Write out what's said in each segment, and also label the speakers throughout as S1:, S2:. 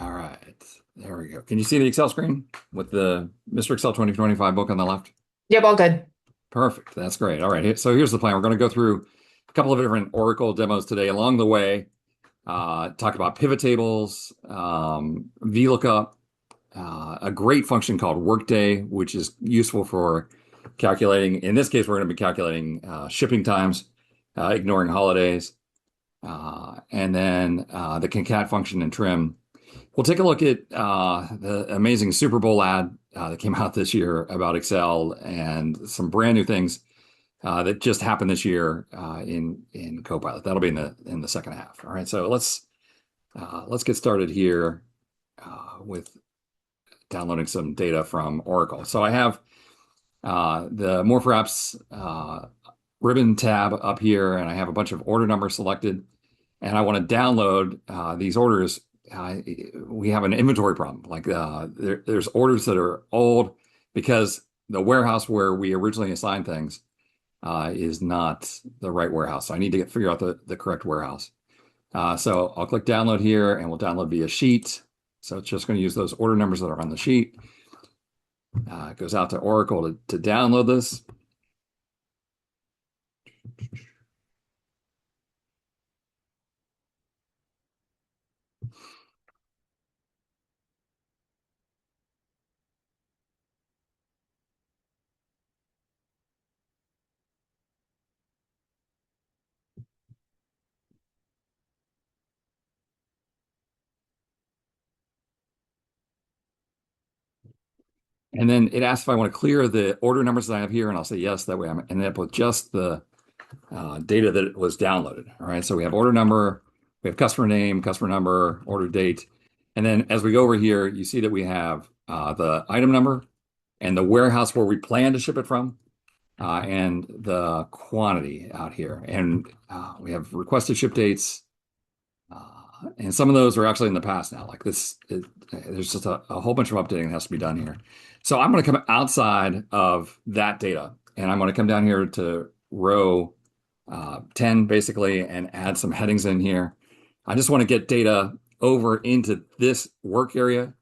S1: All right, there we go. Can you see the Excel screen with the MrExcel 2025 book on the left?
S2: Yep, all good.
S1: Perfect. That's great. All right. So here's the plan. We're going to go through a couple of different Oracle demos today. Along the way, talk about pivot tables, VLOOKUP, a great function called Workday, which is useful for calculating. In this case, we're going to be calculating shipping times, ignoring holidays, and then the concat function and trim. We'll take a look at the amazing Super Bowl ad that came out this year about Excel and some brand new things that just happened this year in Copilot. That'll be in the second half. All right, so let's get started here with downloading some data from Oracle. So I have the More for Apps ribbon tab up here, and I have a bunch of order numbers selected, and I want to download these orders. We have an inventory problem. Like there's orders that are old because the warehouse where we originally assigned things is not the right warehouse. So I need to figure out the correct warehouse. So I'll click download here and we'll download via sheet. So it's just going to use those order numbers that are on the sheet. It goes out to Oracle to download this. And then it asks if I want to clear the order numbers that I have here, and I'll say yes. That way I'm ending up with just the data that was downloaded. All right, so we have order number, we have customer name, customer number, order date. And then as we go over here, you see that we have the item number and the warehouse where we plan to ship it from, and the quantity out here. And we have requested ship dates. And some of those are actually in the past now. Like there's just a whole bunch of updating that has to be done here. So I'm going to come outside of that data, and I'm going to come down here to row 10 basically and add some headings in here. I just want to get data over into this work area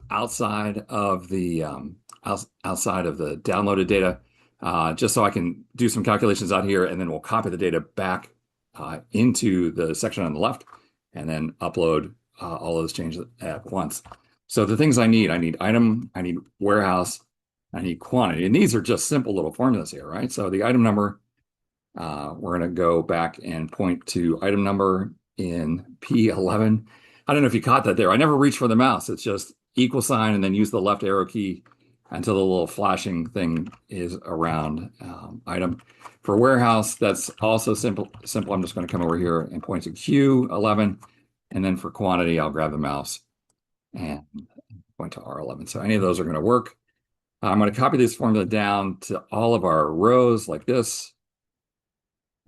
S1: outside of the outside of the downloaded data, just so I can do some calculations out here, and then we'll copy the data back into the section on the left, and then upload all those changes at once. So the things I need item, I need warehouse, I need quantity, and these are just simple little formulas here, right? So the item number, we're going to go back and point to item number in P11. I don't know if you caught that there. I never reach for the mouse. It's just equal sign and then use the left arrow key until the little flashing thing is around item. For warehouse, that's also simple. I'm just going to come over here and point to Q11. And then for quantity, I'll grab the mouse and point to R11. So any of those are going to work. I'm going to copy this formula down to all of our rows like this.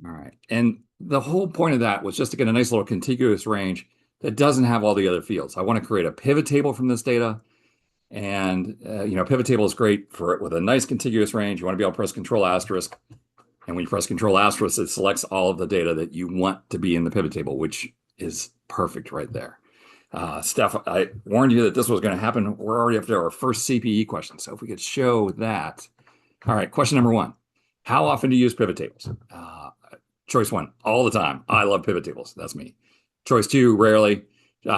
S1: All right. And the whole point of that was just to get a nice little contiguous range that doesn't have all the other fields. I want to create a pivot table from this data. And, pivot table is great for it with a nice contiguous range. You want to be able to press Control asterisk. And when you press Control asterisk, it selects all of the data that you want to be in the pivot table, which is perfect right there. Steph, I warned you that this was going to happen. We're already up to our first CPE question. So if we could show that. All right, question number one. How often do you use pivot tables? Choice one, all the time. I love pivot tables. That's me. Choice two, rarely.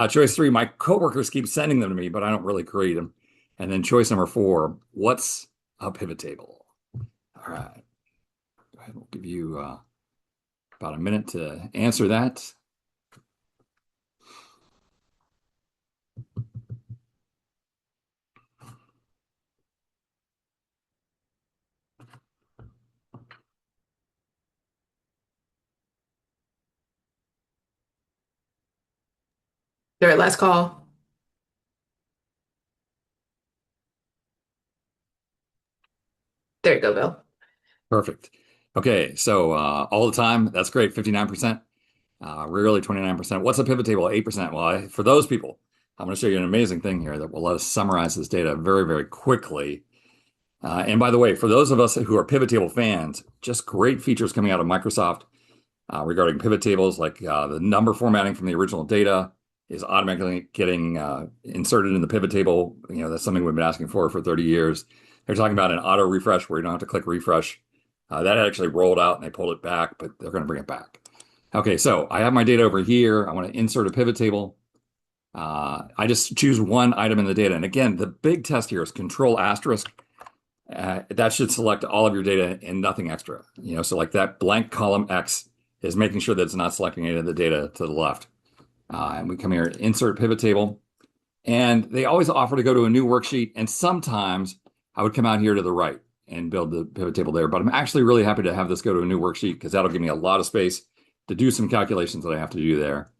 S1: Choice three, my coworkers keep sending them to me, but I don't really create them. And then choice number four, what's a pivot table? All right. Go ahead. We'll give you about a minute to answer that.
S2: All right, last call. There you go, Bill.
S1: Perfect. Okay, so all the time, that's great, 59%. Rarely 29%. What's a pivot table? 8%. Well, for those people, I'm going to show you an amazing thing here that will let us summarize this data very, very quickly. And by the way, for those of us who are pivot table fans, just great features coming out of Microsoft regarding pivot tables, like the number formatting from the original data is automatically getting inserted in the pivot table. That's something we've been asking for 30 years. They're talking about an auto refresh where you don't have to click refresh. That actually rolled out and they pulled it back, but they're going to bring it back. Okay, so I have my data over here. I want to insert a pivot table. I just choose one item in the data. And again, the big test here is Control asterisk. That should select all of your data and nothing extra. So like that blank column X is making sure that it's not selecting any of the data to the left. And we come here, insert pivot table. And they always offer to go to a new worksheet. And sometimes I would come out here to the right and build the pivot table there. But I'm actually really happy to have this go to a new worksheet because that'll give me a lot of space to do some calculations that I have to do there.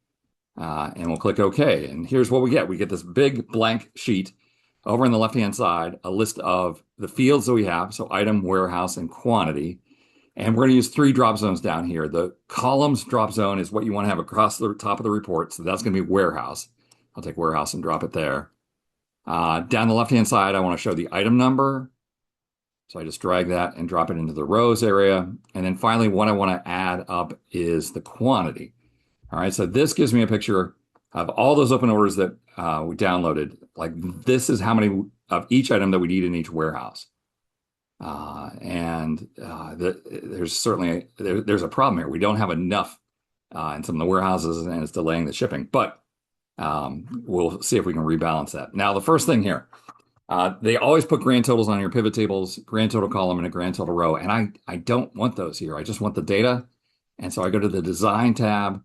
S1: And we'll click OK. And here's what we get. We get this big blank sheet over on the left-hand side, a list of the fields that we have. So item, warehouse, and quantity. And we're going to use 3 drop zones down here. The columns drop zone is what you want to have across the top of the report. So that's going to be warehouse. I'll take warehouse and drop it there. Down the left-hand side, I want to show the item number. So I just drag that and drop it into the rows area. And then finally, what I want to add up is the quantity. All right, so this gives me a picture of all those open orders that we downloaded. Like this is how many of each item that we need in each warehouse. There's certainly there's a problem here. We don't have enough in some of the warehouses, and it's delaying the shipping. But we'll see if we can rebalance that. Now, the first thing here, they always put grand totals on your pivot tables, grand total column and a grand total row. And I don't want those here. I just want the data. And so I go to the design tab,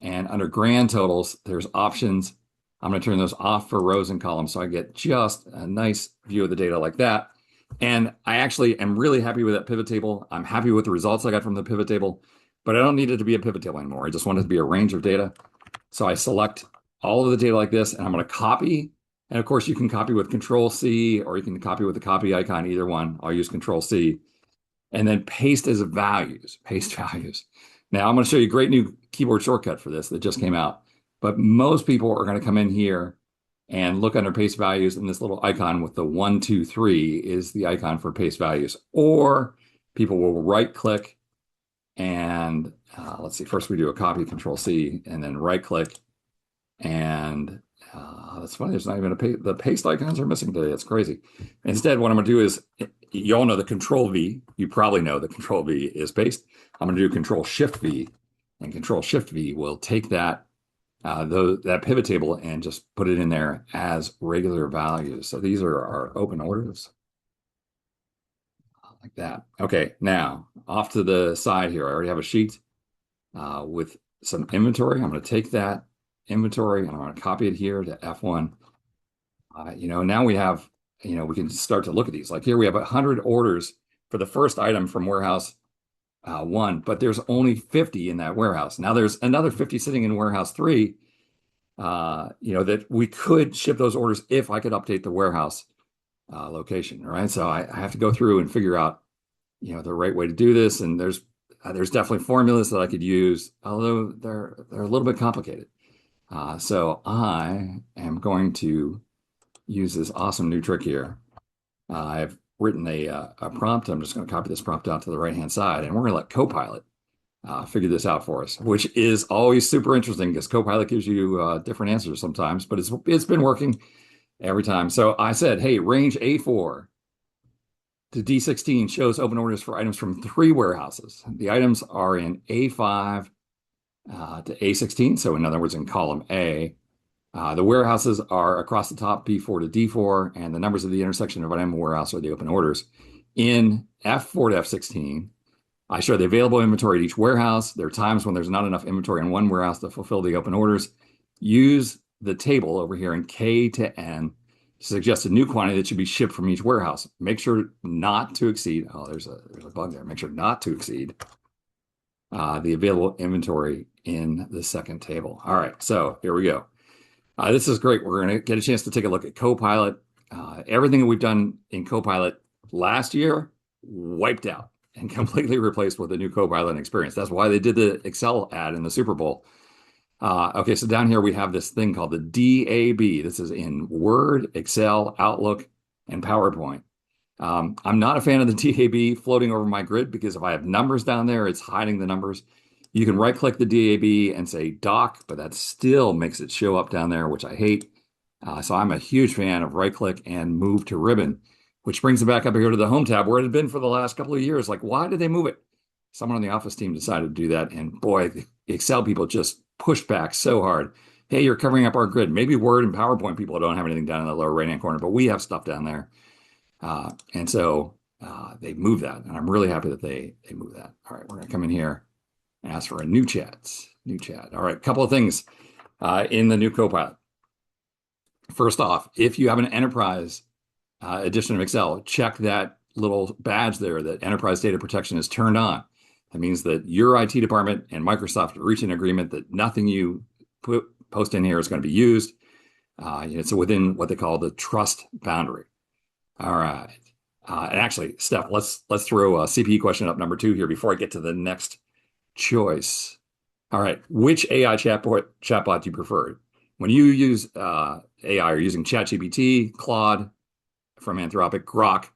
S1: and under grand totals, there's options. I'm going to turn those off for rows and columns. So I get just a nice view of the data like that. And I actually am really happy with that pivot table. I'm happy with the results I got from the pivot table, but I don't need it to be a pivot table anymore. I just want it to be a range of data. So I select all of the data like this, and I'm going to copy. And of course, you can copy with Control C, or you can copy with the copy icon, either one. I'll use Control C. And then paste as values, paste values. Now, I'm going to show you a great new keyboard shortcut for this that just came out. But most people are going to come in here and look under paste values, and this little icon with the 1, 2, 3 is the icon for paste values. Or people will right click and let's see, first we do a copy, Control C, and then right click. And that's funny, there's not even the paste icons are missing today. It's crazy. Instead, what I'm going to do is, you all know the Control V. You probably know the Control V is paste. I'm going to do Control Shift V, and Control Shift V will take that pivot table and just put it in there as regular values. So these are our open orders. Like that. Okay, now off to the side here, I already have a sheet with some inventory. I'm going to take that inventory and I'm going to copy it here to F1. Now we have, we can start to look at these. Like here we have 100 orders for the first item from warehouse 1, but there's only 50 in that warehouse. Now there's another 50 sitting in warehouse 3, that we could ship those orders if I could update the warehouse location, right? So I have to go through and figure out, the right way to do this. And there's definitely formulas that I could use, although they're a little bit complicated. So I am going to use this awesome new trick here. I've written a prompt. I'm just going to copy this prompt out to the right-hand side, and we're going to let Copilot figure this out for us, which is always super interesting because Copilot gives you different answers sometimes, but it's been working every time. So I said, hey, range A4 to D16 shows open orders for items from 3 warehouses. The items are in A5 to A16, so in other words, in column A. The warehouses are across the top, B4 to D4, and the numbers of the intersection of item and warehouse are the open orders. In F4 to F16, I show the available inventory at each warehouse. There are times when there's not enough inventory in one warehouse to fulfill the open orders. Use the table over here in K to N to suggest a new quantity that should be shipped from each warehouse. Make sure not to exceed, there's a bug there. Make sure not to exceed the available inventory in the second table. All right, so here we go. This is great. We're going to get a chance to take a look at Copilot. Everything that we've done in Copilot last year, wiped out and completely replaced with a new Copilot experience. That's why they did the Excel ad in the Super Bowl. Okay, so down here we have this thing called the DAB. This is in Word, Excel, Outlook, and PowerPoint. I'm not a fan of the DAB floating over my grid because if I have numbers down there, it's hiding the numbers. You can right click the DAB and say dock, but that still makes it show up down there, which I hate. So I'm a huge fan of right click and move to ribbon, which brings it back up here to the home tab where it had been for the last couple of years. Like, why did they move it? Someone on the Office team decided to do that. And boy, the Excel people just pushed back so hard. Hey, you're covering up our grid. Maybe Word and PowerPoint people don't have anything down in the lower right hand corner, but we have stuff down there. And so they moved that. And I'm really happy that they moved that. All right, we're going to come in here and ask for a new chat. New chat. All right, couple of things in the new Copilot. First off, if you have an enterprise edition of Excel, check that little badge there that enterprise data protection is turned on. That means that your IT department and Microsoft reach an agreement that nothing you post in here is going to be used. It's within what they call the trust boundary. All right. And actually, Steph, let's throw a CPE question up number 2 here before I get to the next choice. All right. Which AI chatbot do you prefer? When you use AI, are you using ChatGPT, Claude from Anthropic, Grok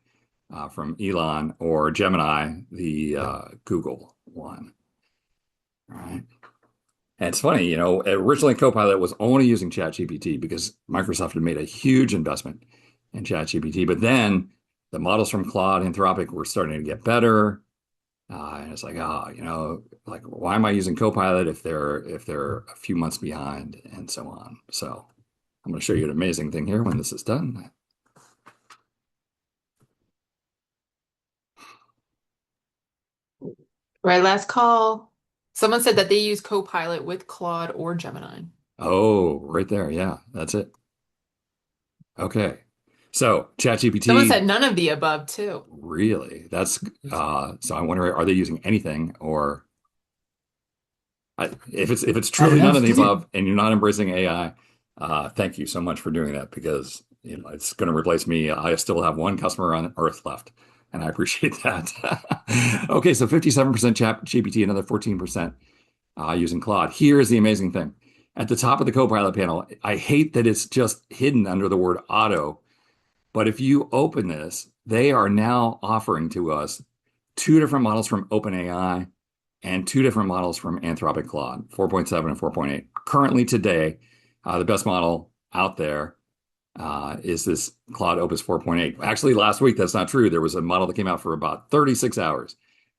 S1: from Elon, or Gemini, the Google one? All right. And it's funny, originally Copilot was only using ChatGPT because Microsoft had made a huge investment in ChatGPT, but then the models from Claude, Anthropic were starting to get better. And it's like, like why am I using Copilot if they're a few months behind and so on. So I'm going to show you an amazing thing here when this is done.
S2: Right, last call. Someone said that they use Copilot with Claude or Gemini.
S1: Oh, right there. Yeah, that's it. Okay. So
S2: Someone
S1: ChatGPT,
S2: said none of the above too.
S1: really, that's so I wonder, are they using anything or if it's
S2: I don't
S1: truly none
S2: know.
S1: of the above and you're not embracing AI, thank you so much for doing that because it's going to replace me. I still have one customer on Earth left, and I appreciate that. Okay, so 57% Chat GPT, another 14% using Claude. Here's the amazing thing. At the top of the Copilot panel, I hate that it's just hidden under the word auto, but if you open this, they are now offering to us 2 different models from OpenAI and 2 different models from Anthropic Claude, 4.7 and 4.8. Currently today, the best model out there is this Claude Opus 4.8. Actually, last week, that's not true. There was a model that came out for about 36 hours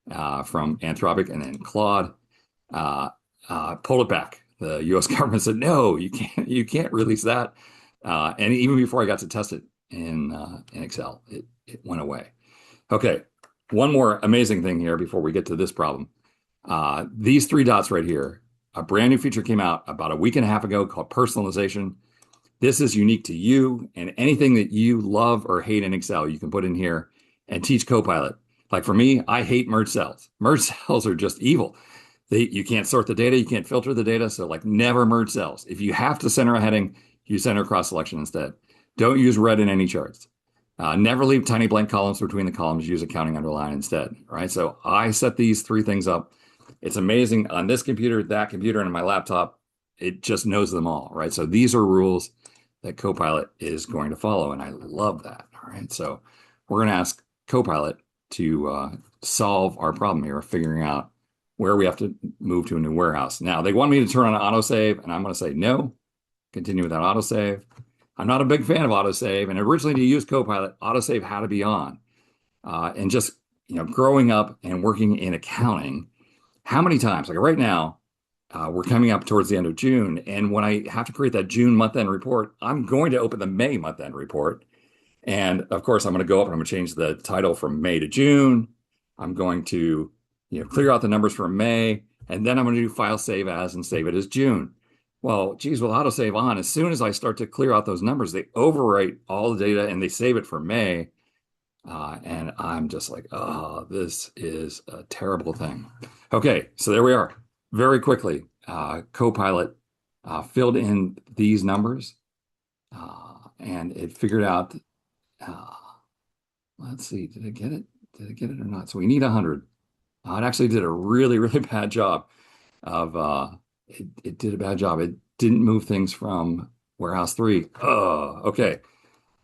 S1: from Anthropic, and then Claude pulled it back. The U.S. government said, no, you can't release that. And even before I got to test it in Excel, it went away. Okay, one more amazing thing here before we get to this problem. These 3 dots right here, a brand new feature came out about a week and a half ago called personalization. This is unique to you, and anything that you love or hate in Excel, you can put in here and teach Copilot. Like for me, I hate merge cells. Merge cells are just evil. You can't sort the data, you can't filter the data, so like never merge cells. If you have to center a heading, you center cross selection instead. Don't use red in any charts. Never leave tiny blank columns between the columns. Use a counting underline instead. Right. So I set these 3 things up. It's amazing on this computer, that computer, and on my laptop. It just knows them all. Right. So these are rules that Copilot is going to follow, and I love that. All right. So we're going to ask Copilot to solve our problem here of figuring out where we have to move to a new warehouse. Now they want me to turn on autosave, and I'm going to say no. Continue without autosave. I'm not a big fan of autosave, and originally to use Copilot, autosave had to be on. And just growing up and working in accounting, how many times? Like right now, we're coming up towards the end of June, and when I have to create that June month-end report, I'm going to open the May month-end report, and of course, I'm going to go up and I'm going to change the title from May to June. I'm going to clear out the numbers for May, and then I'm going to do file save as and save it as June. Well, geez, with autosave on, as soon as I start to clear out those numbers, they overwrite all the data and they save it for May. And I'm just like, oh, this is a terrible thing. Okay, so there we are. Very quickly, Copilot filled in these numbers and it figured out, uh, let's see, did it get it? Did it get it or not? So we need 100. It actually did a really, really bad job of it did a bad job. It didn't move things from warehouse 3. Oh, okay.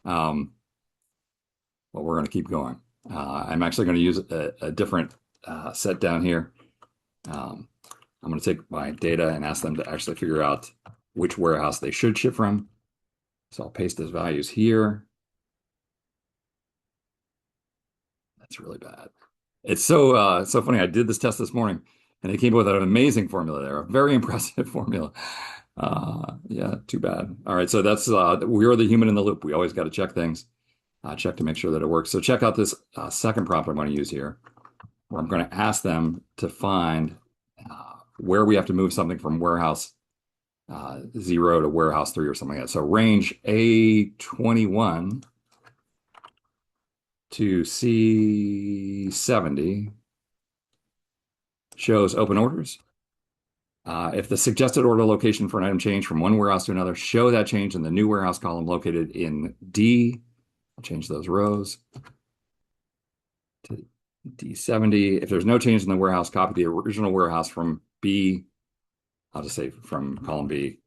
S1: Well, we're going to keep going. I'm actually going to use a different set down here. I'm I'm going to take my data and ask them to actually figure out which warehouse they should ship from. So I'll paste those values here. That's really bad. It's so funny. I did this test this morning and they came up with an amazing formula there, a very impressive formula. Yeah, too bad. All right, so that's we're the human in the loop. We always got to check things, check to make sure that it works. So check out this second prompt I'm going to use here, where I'm going to ask them to find where we have to move something from warehouse 0 to warehouse 3 or something like that. So range A21 to C70 shows open orders. If the suggested order location for an item changed from one warehouse to another, show that change in the new warehouse column located in D. I'll change those rows to D70. If there's no change in the warehouse, copy the original warehouse from B. I'll just say from column B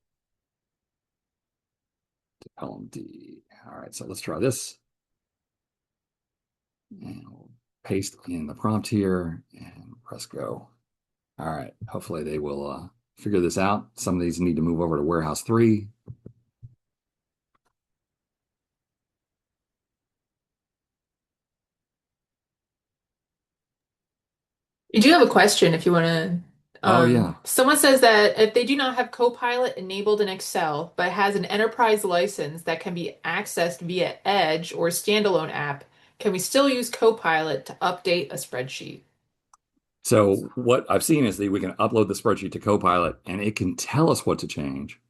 S1: to column D. All right, so let's try this. And we'll paste in the prompt here and press go. All right, hopefully they will figure this out. Some of these need to move over to warehouse 3.
S2: You do have a question if you want to.
S1: Oh yeah.
S2: Someone says that if they do not have Copilot enabled in Excel, but has an enterprise license that can be accessed via Edge or standalone app, can we still use Copilot to update a spreadsheet?
S1: So what I've seen is that we can upload the spreadsheet to Copilot and it can tell us what to change.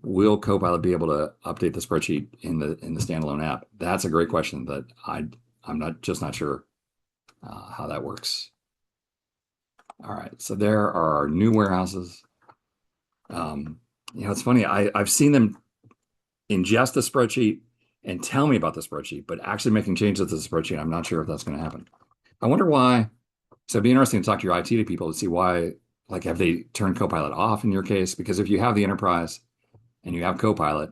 S1: Will Copilot be able to update the spreadsheet in the standalone app? That's a great question that I'm not sure how that works. All right, so there are our new warehouses. It's funny. I've seen them ingest the spreadsheet and tell me about the spreadsheet, but actually making changes to the spreadsheet, I'm not sure if that's going to happen. I wonder why. So it'd be interesting to talk to your IT people to see why, like, have they turned Copilot off in your case? Because if you have the enterprise and you have Copilot,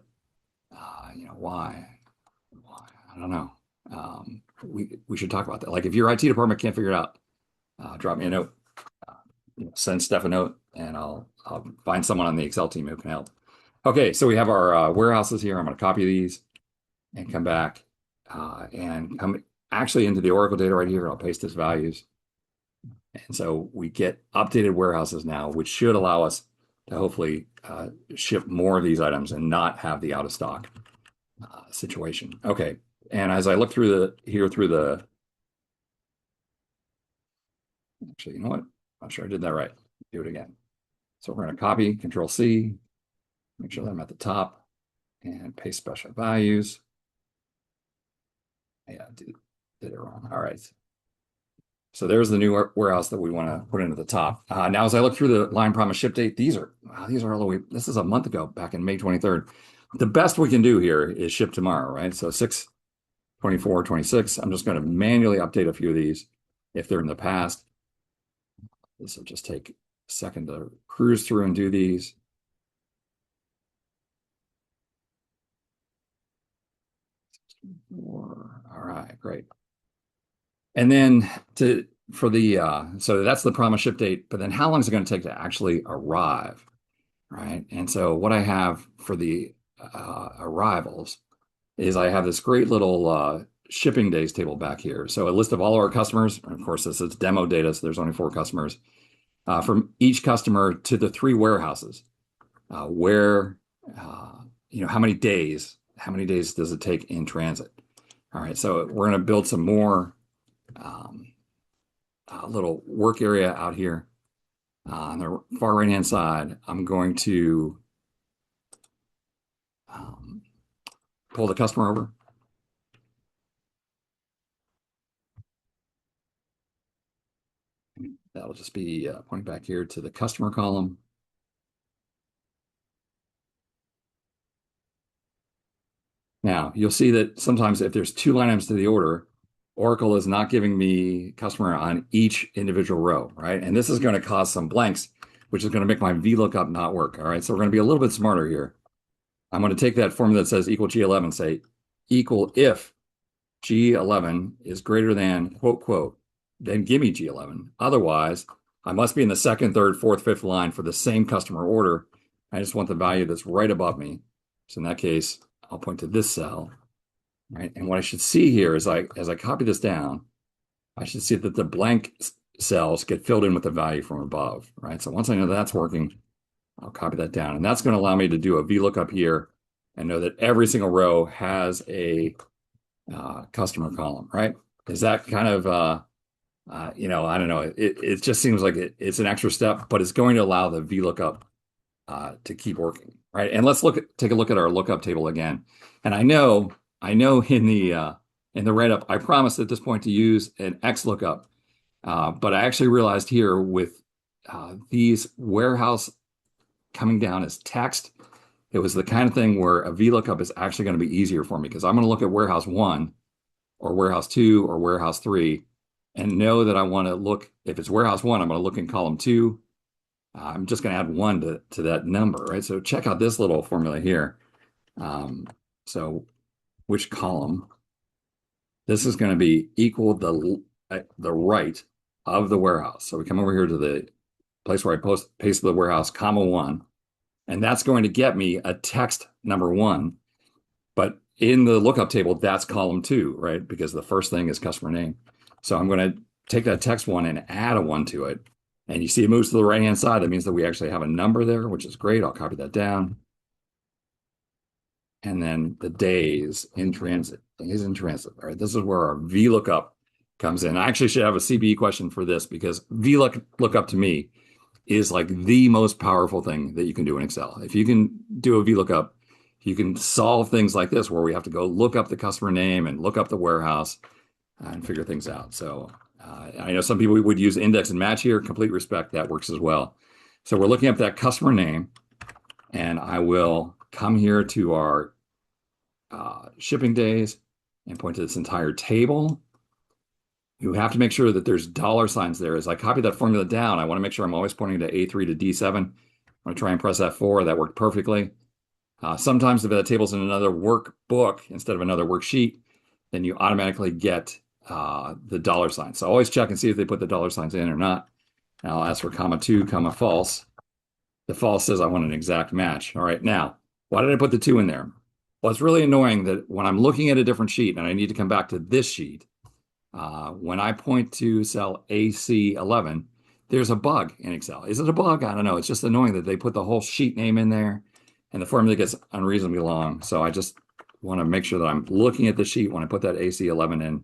S1: why? Why? I don't know. We should talk about that. Like, if your IT department can't figure it out, drop me a note. Send Steph a note, and I'll find someone on the Excel team who can help. Okay, so we have our warehouses here. I'm going to copy these and come back and come actually into the Oracle data right here. I'll paste these values. And so we get updated warehouses now, which should allow us to hopefully ship more of these items and not have the out of stock situation. Okay, and as I look through actually, you know what? I'm sure I did that right. Do it again. So we're going to copy, Control C, make sure that I'm at the top, and paste special values. Yeah, I did it wrong. All right. So there's the new warehouse that we want to put into the top. Now, as I look through the line promise ship date, these are all the way. This is a month ago, back in May 23rd. The best we can do here is ship tomorrow, right? So 6/24/26. I'm just going to manually update a few of these if they're in the past. This will just take a second to cruise through and do these. All right, great. And then so that's the promise ship date, but then how long is it going to take to actually arrive, right? And so what I have for the arrivals is I have this great little shipping days table back here. So a list of all of our customers, and of course this is demo data, so there's only 4 customers, from each customer to the 3 warehouses, where, how many days does it take in transit? All right, so we're going to build some more little work area out here on the far right hand side. I'm going to pull the customer over. That'll just be pointing back here to the customer column. Now you'll see that sometimes if there's 2 line items to the order, Oracle is not giving me customer on each individual row, right? And this is going to cause some blanks, which is going to make my VLOOKUP not work. All right, so we're going to be a little bit smarter here. I'm going to take that formula that says equal G11, say equal if G11 is greater than quote, quote, then give me G11. Otherwise, I must be in the second, third, fourth, fifth line for the same customer order. I just want the value that's right above me. So in that case, I'll point to this cell, right? And what I should see here is as I copy this down, I should see that the blank cells get filled in with the value from above, right? So once I know that's working, I'll copy that down. And that's going to allow me to do a VLOOKUP here and know that every single row has a customer column, right? Is that kind of, I don't know. It just seems like it's an extra step, but it's going to allow the VLOOKUP to keep working, right? And let's take a look at our lookup table again. And I know in the write-up, I promised at this point to use an XLOOKUP, but I actually realized here with these warehouse coming down as text, it was the kind of thing where a VLOOKUP is actually going to be easier for me because I'm going to look at warehouse 1 or warehouse 2 or warehouse 3 and know that I want to look, if it's warehouse 1, I'm going to look in column 2. I'm just going to add 1 to that number, right? So check out this little formula here. So which column? This is going to be equal the right of the warehouse. So we come over here to the place where I paste the warehouse, comma 1, and that's going to get me a text number 1. But in the lookup table, that's column 2, right? Because the first thing is customer name. So I'm going to take that text 1 and add a 1 to it. And you see it moves to the right-hand side. That means that we actually have a number there, which is great. I'll copy that down. And then the days in transit. Days in transit. All right, this is where our VLOOKUP comes in. I actually should have a CBE question for this because VLOOKUP to me is like the most powerful thing that you can do in Excel. If you can do a VLOOKUP, you can solve things like this where we have to go look up the customer name and look up the warehouse and figure things out. So I know some people would use index and match here. Complete respect, that works as well. So we're looking up that customer name, and I will come here to our shipping days and point to this entire table. You have to make sure that there's dollar signs there. As I copy that formula down, I want to make sure I'm always pointing to A3 to D7. I'm going to try and press F4. That worked perfectly. Sometimes if that table's in another workbook instead of another worksheet, then you automatically get the dollar sign. So always check and see if they put the dollar signs in or not. And I'll ask for comma 2, comma false. The false says I want an exact match. All right, now, why did I put the 2 in there? Well, it's really annoying that when I'm looking at a different sheet and I need to come back to this sheet, when I point to cell AC11, there's a bug in Excel. Is it a bug? I don't know. It's just annoying that they put the whole sheet name in there and the formula gets unreasonably long. So I just want to make sure that I'm looking at the sheet when I put that AC11 in.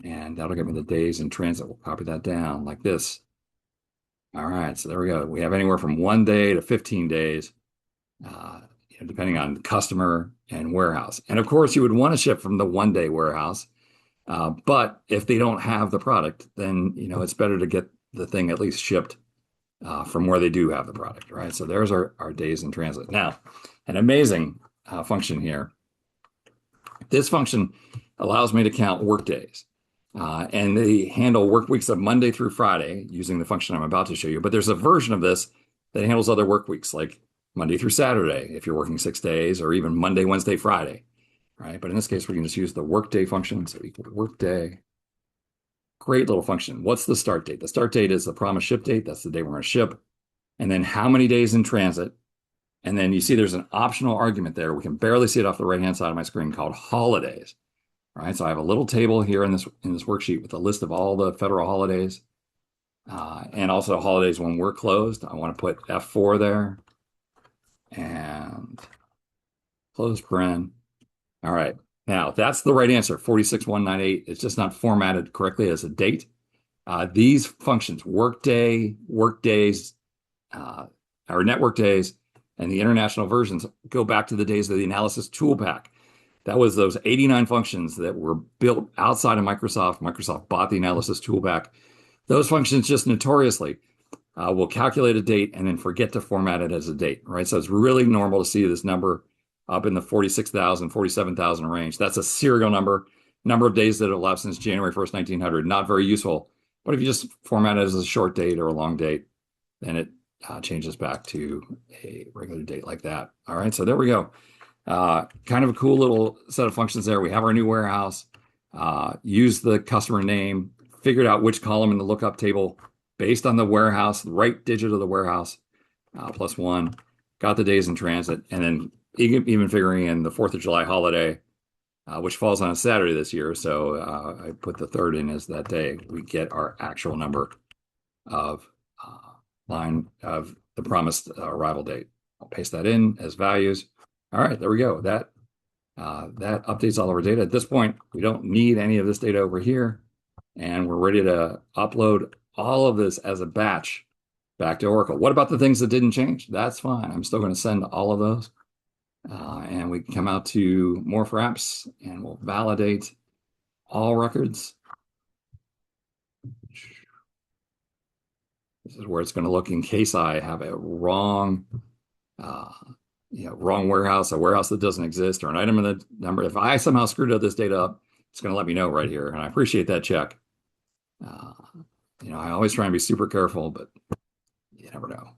S1: And that'll get me the days in transit. We'll copy that down like this. All right, so there we go. We have anywhere from 1 day to 15 days, depending on customer and warehouse. And of course, you would want to ship from the 1 day warehouse. But if they don't have the product, then it's better to get the thing at least shipped from where they do have the product, right? So there's our days in transit. Now, an amazing function here. This function allows me to count work days. And they handle work weeks of Monday through Friday using the function I'm about to show you. But there's a version of this that handles other work weeks, like Monday through Saturday, if you're working 6 days, or even Monday, Wednesday, Friday, right? But in this case, we can just use the workday function. So equal to workday. Great little function. What's the start date? The start date is the promised ship date. That's the day we're going to ship. And then how many days in transit? And then you see there's an optional argument there. We can barely see it off the right-hand side of my screen called holidays. Right, so I have a little table here in this worksheet with a list of all the federal holidays and also holidays when we're closed. I want to put F4 there and close paren. All right, now that's the right answer, 46198. It's just not formatted correctly as a date. These functions, workday, workdays, or network days, and the international versions go back to the days of the analysis tool pack. That was those 89 functions that were built outside of Microsoft. Microsoft bought the analysis toolback. Those functions just notoriously will calculate a date and then forget to format it as a date, right? So it's really normal to see this number up in the 46,000, 47,000 range. That's a serial number of days that have elapsed since January 1st, 1900. Not very useful. But if you just format it as a short date or a long date, then it changes back to a regular date like that. All right, so there we go. Kind of a cool little set of functions there. We have our new warehouse, use the customer name, figured out which column in the lookup table based on the warehouse, the right digit of the warehouse, plus one, got the days in transit, and then even figuring in the 4th of July holiday, which falls on a Saturday this year. So I put the third in as that day. We get our actual number of line of the promised arrival date. I'll paste that in as values. All right, there we go. That updates all of our data. At this point, we don't need any of this data over here, and we're ready to upload all of this as a batch back to Oracle. What about the things that didn't change? That's fine. I'm still going to send all of those. And we can come out to more for apps and we'll validate all records. This is where it's going to look in case I have a wrong, uh, wrong warehouse, a warehouse that doesn't exist, or an item in the number. If I somehow screwed up this data up, it's going to let me know right here. And I appreciate that check. Uh, I always try and be super careful, but you never know.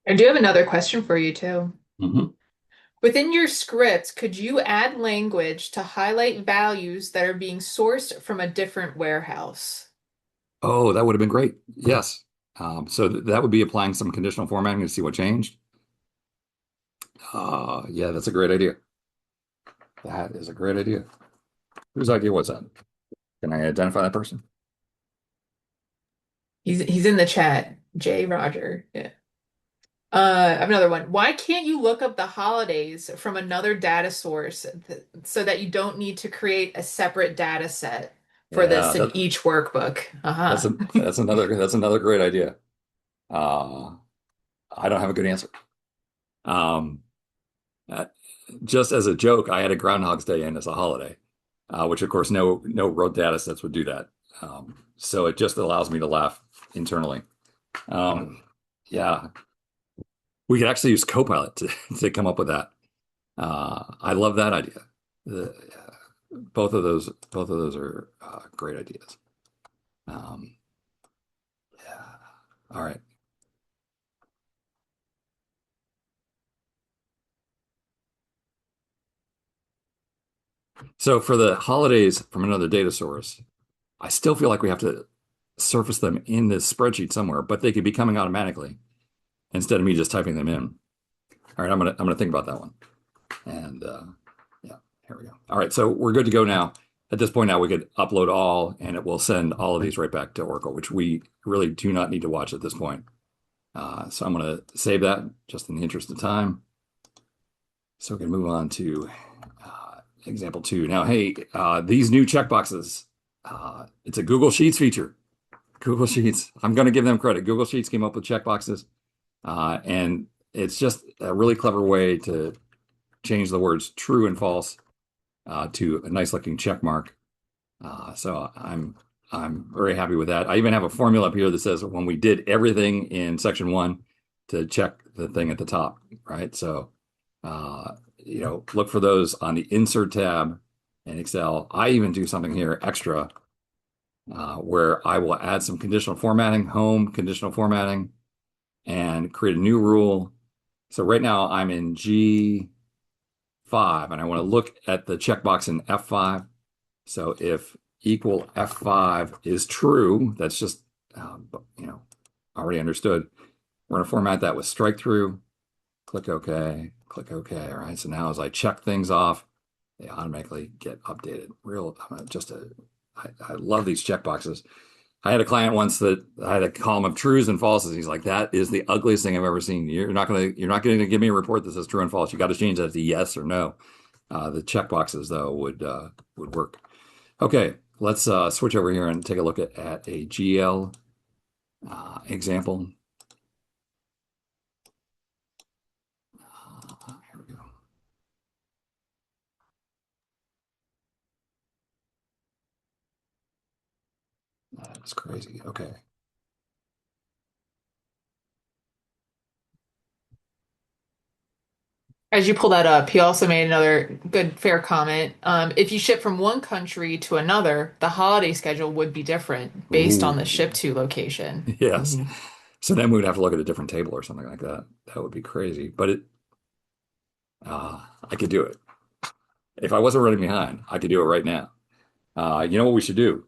S2: I do have another question for you too.
S1: Mhm.
S2: Within your script, could you add language to highlight values that are being sourced from a different warehouse?
S1: Oh, that would have been great. Yes. So that would be applying some conditional formatting to see what changed. Yeah, that's a great idea. That is a great idea. Whose idea was that? Can I identify that person?
S2: He's in the chat, Jay Roger. Yeah. I have another one. Why can't you look up the holidays from another data source so that you don't need to create a separate data set for
S1: Yeah,
S2: this in each workbook?
S1: that's
S2: Uh-huh.
S1: a that's another great idea. Uh, I don't have a good answer. Um, uh, just as a joke, I had a Groundhog's Day in as a holiday, which of course no road data sets would do that. So it just allows me to laugh internally. Yeah, we could actually use Copilot to come up with that. I love that idea. The, both of those are great ideas. Um, yeah. All right. So for the holidays from another data source, I still feel like we have to surface them in this spreadsheet somewhere, but they could be coming automatically instead of me just typing them in. All right, I'm gonna think about that one. And yeah, here we go. All right, so we're good to go now. At this point now, we could upload all, and it will send all of these right back to Oracle, which we really do not need to watch at this point. So I'm going to save that just in the interest of time. So we can move on to example 2. Now, hey, these new checkboxes, it's a Google Sheets feature. Google Sheets, I'm going to give them credit. Google Sheets came up with checkboxes, and it's just a really clever way to change the words true and false to a nice looking check mark. So I'm very happy with that. I even have a formula up here that says when we did everything in section 1 to check the thing at the top, right? So look for those on the insert tab in Excel. I even do something here extra where I will add some conditional formatting, home conditional formatting, and create a new rule. So right now I'm in G5 and I want to look at the checkbox in F5. So if equal F5 is true, that's just, already understood. We're going to format that with strike through, click OK, click OK. All right. So now as I check things off, they automatically get updated. I love these checkboxes. I had a client once that I had a column of trues and falses. He's like, that is the ugliest thing I've ever seen. You're not going to give me a report that says true and false. You got to change that to yes or no. The checkboxes though would work. Okay, let's switch over here and take a look at a GL example. Here we go. That's crazy. Okay.
S2: As you pull that up, he also made another good, fair comment. If you ship from one country to another, the holiday schedule would be different based on the
S1: Ooh,
S2: ship to location.
S1: yes.
S2: Mhm.
S1: So then we would have to look at a different table or something like that. That would be crazy. But I could do it. If I wasn't running behind, I could do it right now. You know what we should do,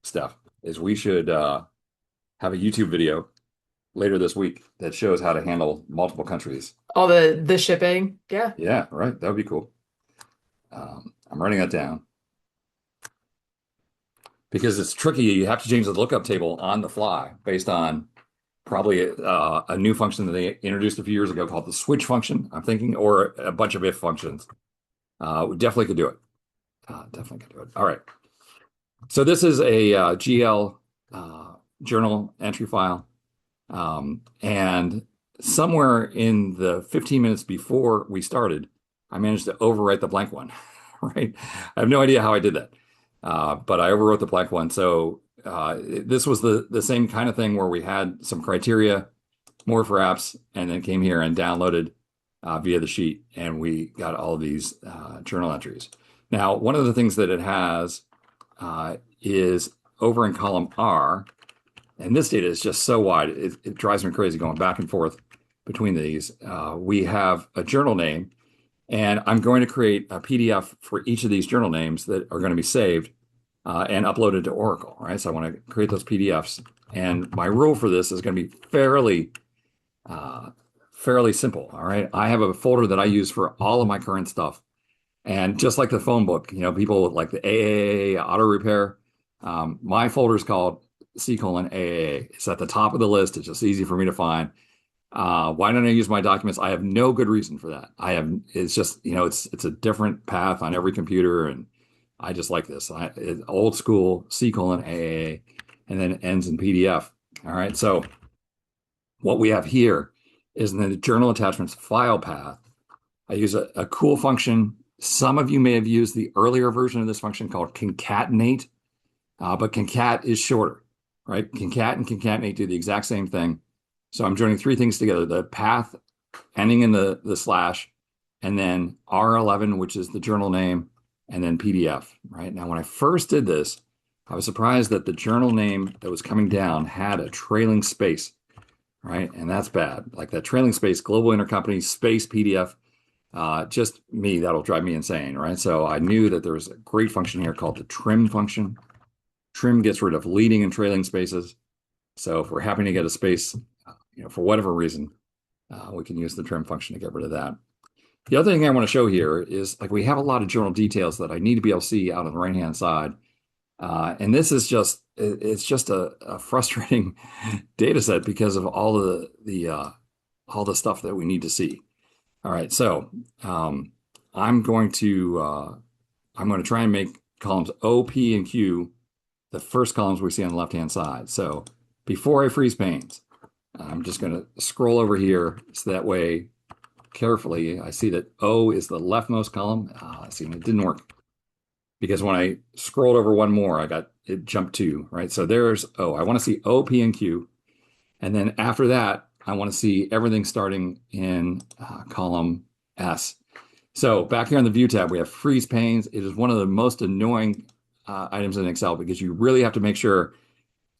S1: Steph, is we should have a YouTube video later this week that shows how to handle multiple countries.
S2: All the shipping. Yeah.
S1: Yeah, right. That would be cool. I'm writing that down because it's tricky. You have to change the lookup table on the fly based on probably a new function that they introduced a few years ago called the switch function, I'm thinking, or a bunch of if functions. We definitely could do it. Definitely could do it. All right. So this is a GL journal entry file. And somewhere in the 15 minutes before we started, I managed to overwrite the blank one, right? I have no idea how I did that. But I overwrote the blank one. So this was the same kind of thing where we had some criteria, more for apps, and then came here and downloaded via the sheet, and we got all of these journal entries. Now, one of the things that it has is over in column R, and this data is just so wide, it drives me crazy going back and forth between these. We have a journal name, and I'm going to create a PDF for each of these journal names that are going to be saved and uploaded to Oracle, right? So I want to create those PDFs. And my rule for this is going to be fairly simple, all right? I have a folder that I use for all of my current stuff. And just like the phone book, people like the AAA auto repair, my folder is called C:AAA. It's at the top of the list. It's just easy for me to find. Why don't I use my documents? I have no good reason for that. It's just, it's a different path on every computer, and I just like this. It's old school C:AAA, and then it ends in PDF. All right. So what we have here is in the journal attachments file path. I use a cool function. Some of you may have used the earlier version of this function called concatenate, but concat is shorter, right? Concat and concatenate do the exact same thing. So I'm joining three things together: the path ending in the slash, and then R11, which is the journal name, and then PDF, right? Now, when I first did this, I was surprised that the journal name that was coming down had a trailing space, right? And that's bad. Like that trailing space, global intercompany space PDF, just me, that'll drive me insane, right? So I knew that there was a great function here called the trim function. Trim gets rid of leading and trailing spaces. So if we're happy to get a space, for whatever reason, we can use the trim function to get rid of that. The other thing I want to show here is like we have a lot of journal details that I need to be able to see out on the right-hand side. And this is it's just a frustrating data set because of all the stuff that we need to see. All right, so I'm going to try and make columns O, P, and Q the first columns we see on the left-hand side. So before I freeze panes, I'm just going to scroll over here so that way carefully I see that O is the leftmost column. See, it didn't work because when I scrolled over one more, it jumped two, right? So there's O. I want to see O, P, and Q. And then after that, I want to see everything starting in column S. So back here on the View tab, we have freeze panes. It is one of the most annoying items in Excel because you really have to make sure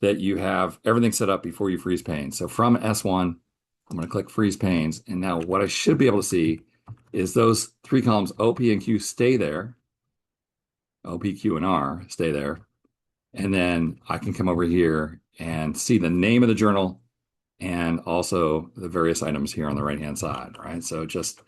S1: that you have everything set up before you freeze panes. So from S1, I'm going to click freeze panes. And now what I should be able to see is those three columns, O, P, and Q, stay there. O, P, Q, and R stay there. And then I can come over here and see the name of the journal and also the various items here on the right-hand side, right? So just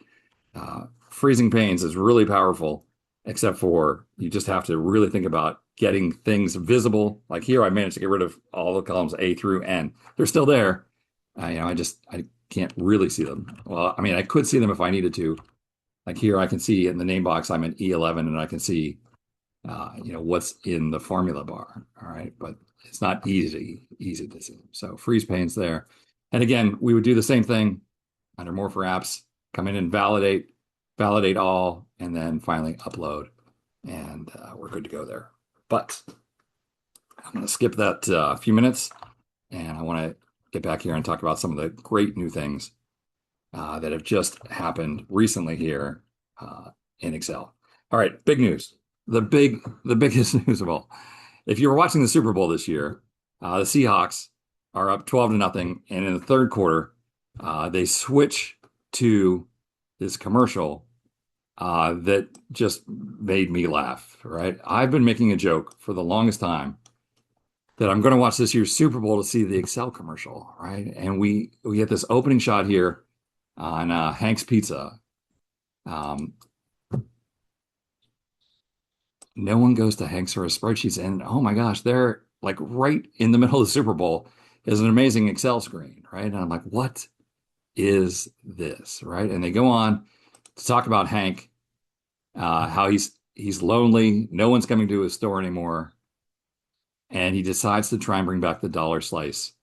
S1: freezing panes is really powerful, except for you just have to really think about getting things visible. Like here, I managed to get rid of all the columns A through N. They're still there. I can't really see them. Well, I mean, I could see them if I needed to. Like here, I can see in the name box, I'm in E11, and I can see, what's in the formula bar. All right, but it's not easy to see. So freeze panes there. And again, we would do the same thing under More for Apps, come in and validate all, and then finally upload. And we're good to go there. But I'm going to skip that few minutes, and I want to get back here and talk about some of the great new things that have just happened recently here in Excel. All right, big news. The biggest news of all. If you were watching the Super Bowl this year, the Seahawks are up 12 to nothing. And in the third quarter, they switch to this commercial that just made me laugh, right? I've been making a joke for the longest time that I'm going to watch this year's Super Bowl to see the Excel commercial, right? And we get this opening shot here on Hank's Pizza. Um, no one goes to Hank's or his spreadsheets, and oh my gosh, they're like right in the middle of the Super Bowl is an amazing Excel screen, right? And I'm like, what is this, right? And they go on to talk about Hank, how he's lonely, no one's coming to his store anymore, and he decides to try and bring back the dollar slice.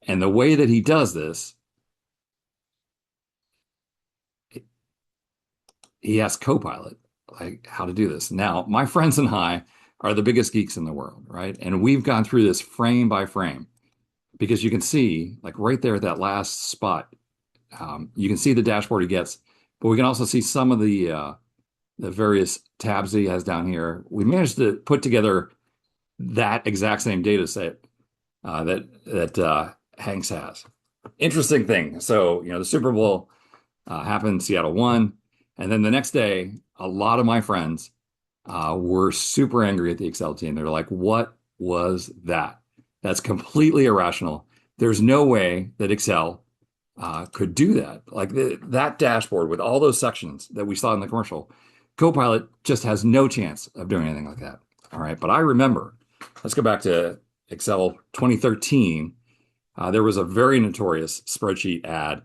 S1: And the way that he does this, he asks Copilot like how to do this. Now, my friends and I are the biggest geeks in the world, right? And we've gone through this frame by frame because you can see like right there at that last spot, you can see the dashboard he gets, but we can also see some of the various tabs that he has down here. We managed to put together that exact same data set that Hanks has. Interesting thing. So, the Super Bowl happened, Seattle won. And then the next day, a lot of my friends were super angry at the Excel team. They're like, what was that? That's completely irrational. There's no way that Excel could do that. Like that dashboard with all those sections that we saw in the commercial, Copilot just has no chance of doing anything like that. All right. But I remember, let's go back to Excel 2013. There was a very notorious spreadsheet ad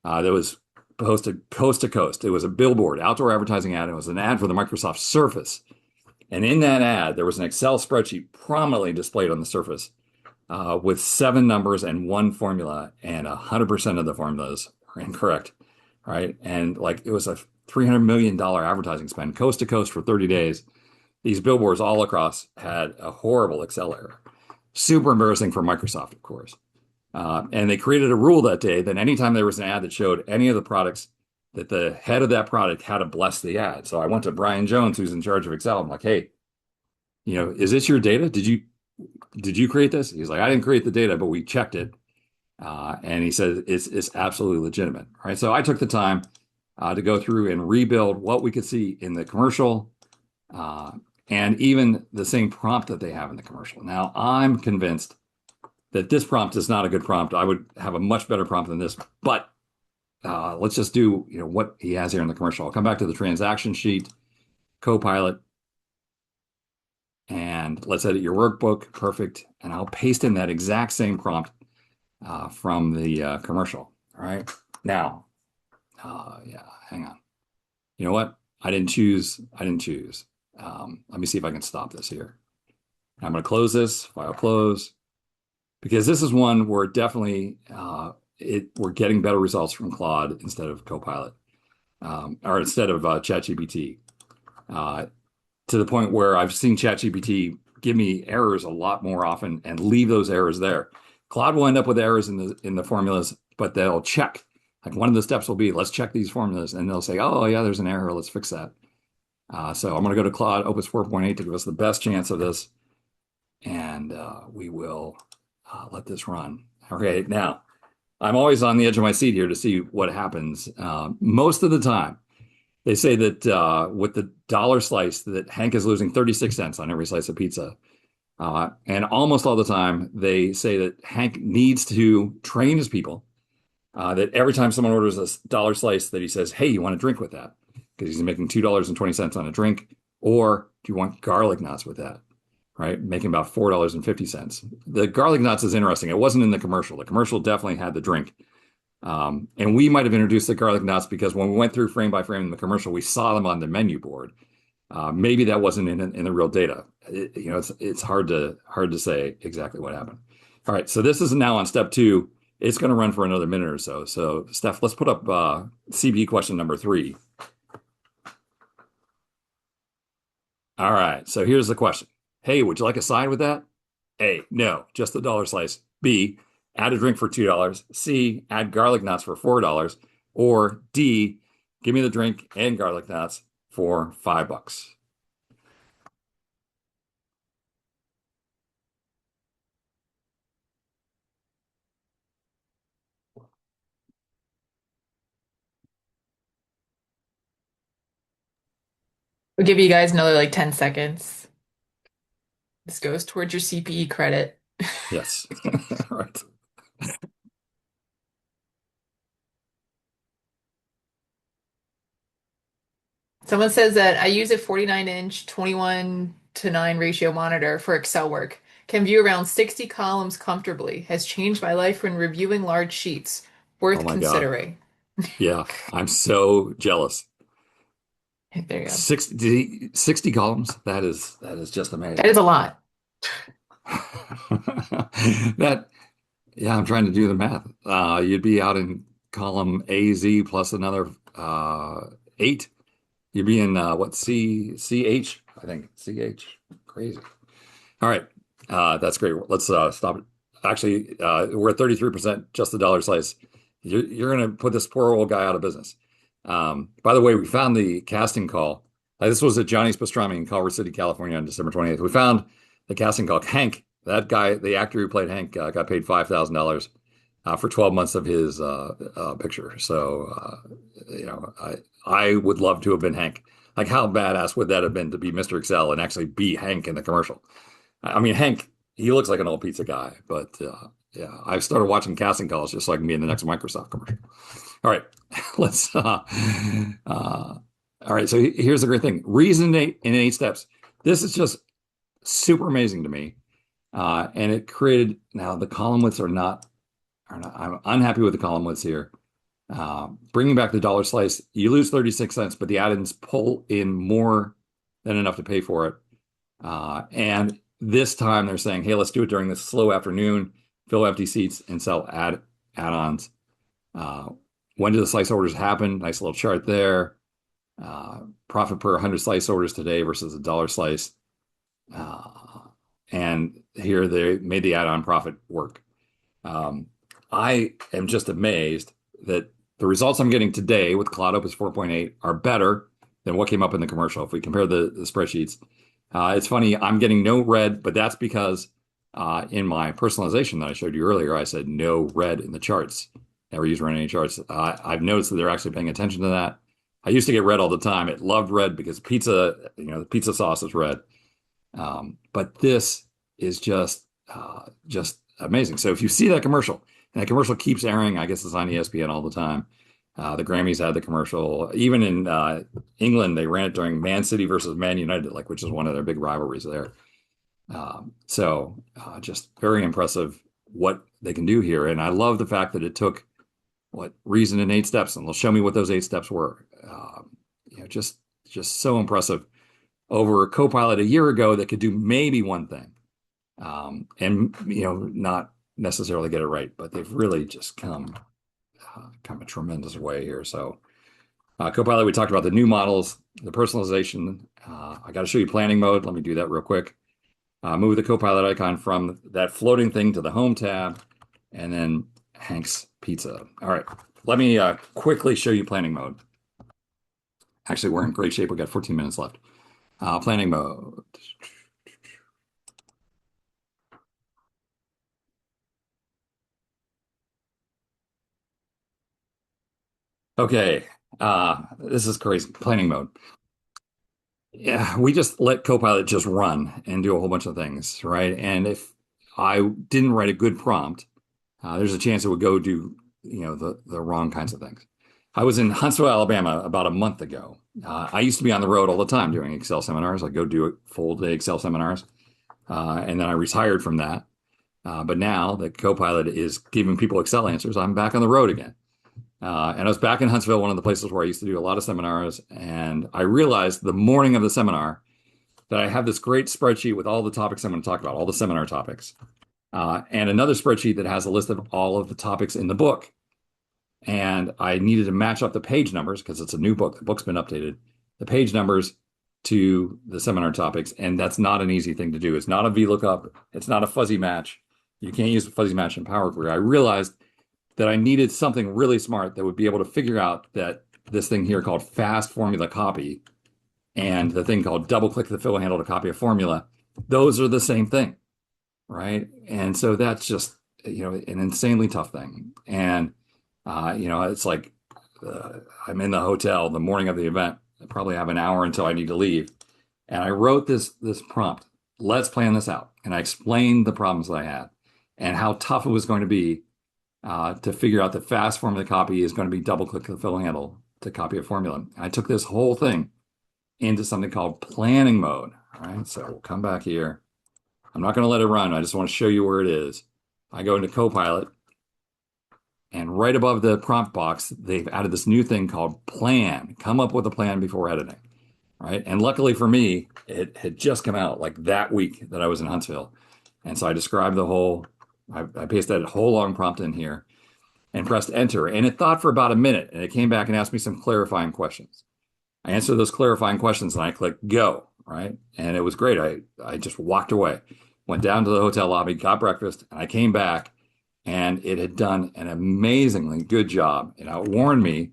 S1: that was posted coast to coast. It was a billboard, outdoor advertising ad. It was an ad for the Microsoft Surface. And in that ad, there was an Excel spreadsheet prominently displayed on the Surface with 7 numbers and 1 formula, and 100% of the formulas are incorrect, right? And like it was a $300 million advertising spend coast to coast for 30 days. These billboards all across had a horrible Excel error. Super embarrassing for Microsoft, of course. And they created a rule that day that anytime there was an ad that showed any of the products, that the head of that product had to bless the ad. So I went to Brian Jones, who's in charge of Excel. I'm like, hey, is this your data? Did you create this? He's like, I didn't create the data, but we checked it. And he said it's absolutely legitimate. Right. So I took the time to go through and rebuild what we could see in the commercial, and even the same prompt that they have in the commercial. Now, I'm convinced that this prompt is not a good prompt. I would have a much better prompt than this, but let's just do what he has here in the commercial. I'll come back to the transaction sheet, Copilot, and let's edit your workbook. Perfect. And I'll paste in that exact same prompt from the commercial. All right. Now, yeah, hang on. You know what? I didn't choose. Let me see if I can stop this here. I'm going to close this, file close, because this is one where definitely we're getting better results from Claude instead of Copilot, or instead of ChatGPT, to the point where I've seen ChatGPT give me errors a lot more often and leave those errors there. Claude will end up with errors in the formulas, but they'll check. Like one of the steps will be, let's check these formulas, and they'll say, oh yeah, there's an error, let's fix that. So I'm going to go to Claude Opus 4.8 to give us the best chance of this, and we will let this run. Okay, now I'm always on the edge of my seat here to see what happens. Most of the time, they say that with the dollar slice, that Hank is losing 36 cents on every slice of pizza. And almost all the time, they say that Hank needs to train his people, that every time someone orders a dollar slice, that he says, hey, you want a drink with that? Because he's making $2.20 on a drink. Or do you want garlic knots with that? Right? Making about $4.50. The garlic knots is interesting. It wasn't in the commercial. The commercial definitely had the drink. And we might have introduced the garlic knots because when we went through frame by frame in the commercial, we saw them on the menu board. Maybe that wasn't in the real data. It's hard to say exactly what happened. All right, so this is now on step 2. It's going to run for another minute or so. So, Steph, let's put up CB question number 3. All right, so here's the question. Hey, would you like a side with that? A, no, just the dollar slice. B, add a drink for $2. C, add garlic knots for $4. Or D, give me the drink and garlic knots for $5.
S2: I'll give you guys another like 10 seconds. This goes towards your CPE credit.
S1: Yes. Right.
S2: Someone says that I use a 49-inch 21 to 9 ratio monitor for Excel work. Can view around 60 columns comfortably. Has changed my life when reviewing large sheets.
S1: Oh
S2: Worth
S1: my God.
S2: considering.
S1: Yeah. I'm so jealous.
S2: There you go.
S1: 60 columns. That is just
S2: That
S1: amazing.
S2: is a lot.
S1: That, yeah, I'm trying to do the math. You'd be out in column AZ plus another eight. You'd be in what, CH? I think CH. Crazy. All right. That's great. Let's stop it. Actually, we're at 33%, just the dollar slice. You're going to put this poor old guy out of business. By the way, we found the casting call. This was at Johnny's Pastrami in Culver City, California on December 28th. We found the casting call. Hank, that guy, the actor who played Hank, got paid $5,000 for 12 months of his picture. So, I would love to have been Hank. Like, how badass would that have been to be MrExcel and actually be Hank in the commercial? I mean, Hank, he looks like an old pizza guy, but yeah, I've started watching casting calls just so I can be in the next Microsoft commercial. All right, let's. All right, so here's the great thing: reason in 8 steps. This is just super amazing to me, and it created. Now the column widths are not. I'm unhappy with the column widths here. Bringing back the dollar slice, you lose 36 cents, but the add-ins pull in more than enough to pay for it. And this time they're saying, hey, let's do it during this slow afternoon, fill empty seats and sell add-ons. When do the slice orders happen? Nice little chart there. Profit per 100 slice orders today versus a dollar slice. And here they made the add-on profit work. I am just amazed that the results I'm getting today with Cloud Opus 4.8 are better than what came up in the commercial. If we compare the spreadsheets, it's funny, I'm getting no red, but that's because in my personalization that I showed you earlier, I said no red in the charts. Never use running any charts. I've noticed that they're actually paying attention to that. I used to get red all the time. It loved red because pizza, the pizza sauce is red. But this is just amazing. So if you see that commercial, and that commercial keeps airing, I guess it's on ESPN all the time. The Grammys had the commercial. Even in England, they ran it during Man City versus Man United, which is one of their big rivalries there. Just very impressive what they can do here. And I love the fact that it took reason in 8 steps, and they'll show me what those 8 steps were. Just so impressive over a Copilot a year ago that could do maybe one thing, and not necessarily get it right, but they've really just come a tremendous way here. So Copilot, we talked about the new models, the personalization. I got to show you planning mode. Let me do that real quick. Move the Copilot icon from that floating thing to the home tab, and then Hank's Pizza. All right, let me quickly show you planning mode. Actually, we're in great shape. We got 14 minutes left. Planning mode. Okay, this is crazy. Planning mode. Yeah, we just let Copilot just run and do a whole bunch of things, right? And if I didn't write a good prompt, there's a chance it would go do, the wrong kinds of things. I was in Huntsville, Alabama about a month ago. I used to be on the road all the time doing Excel seminars. I go do full day Excel seminars, and then I retired from that. But now that Copilot is giving people Excel answers, I'm back on the road again. And I was back in Huntsville, one of the places where I used to do a lot of seminars. And I realized the morning of the seminar that I have this great spreadsheet with all the topics I'm going to talk about, all the seminar topics, and another spreadsheet that has a list of all of the topics in the book. And I needed to match up the page numbers because it's a new book. The book's been updated, the page numbers to the seminar topics. And that's not an easy thing to do. It's not a VLOOKUP. It's not a fuzzy match. You can't use a fuzzy match in Power Query. I realized that I needed something really smart that would be able to figure out that this thing here called fast formula copy and the thing called double click the fill handle to copy a formula, those are the same thing, right? And so that's just, an insanely tough thing. And, it's like I'm in the hotel the morning of the event, probably have an hour until I need to leave. And I wrote this prompt. Let's plan this out. And I explained the problems that I had and how tough it was going to be to figure out the fast form of the copy is going to be double click the fill handle to copy a formula. And I took this whole thing into something called planning mode. All right, so we'll come back here. I'm not going to let it run. I just want to show you where it is. I go into Copilot, and right above the prompt box, they've added this new thing called plan. Come up with a plan before editing. Right. And luckily for me, it had just come out like that week that I was in Huntsville. And so I described I pasted that whole long prompt in here and pressed enter. And it thought for about a minute and it came back and asked me some clarifying questions. I answered those clarifying questions and I clicked go. Right. And it was great. I just walked away, went down to the hotel lobby, got breakfast, and I came back and it had done an amazingly good job. And it warned me.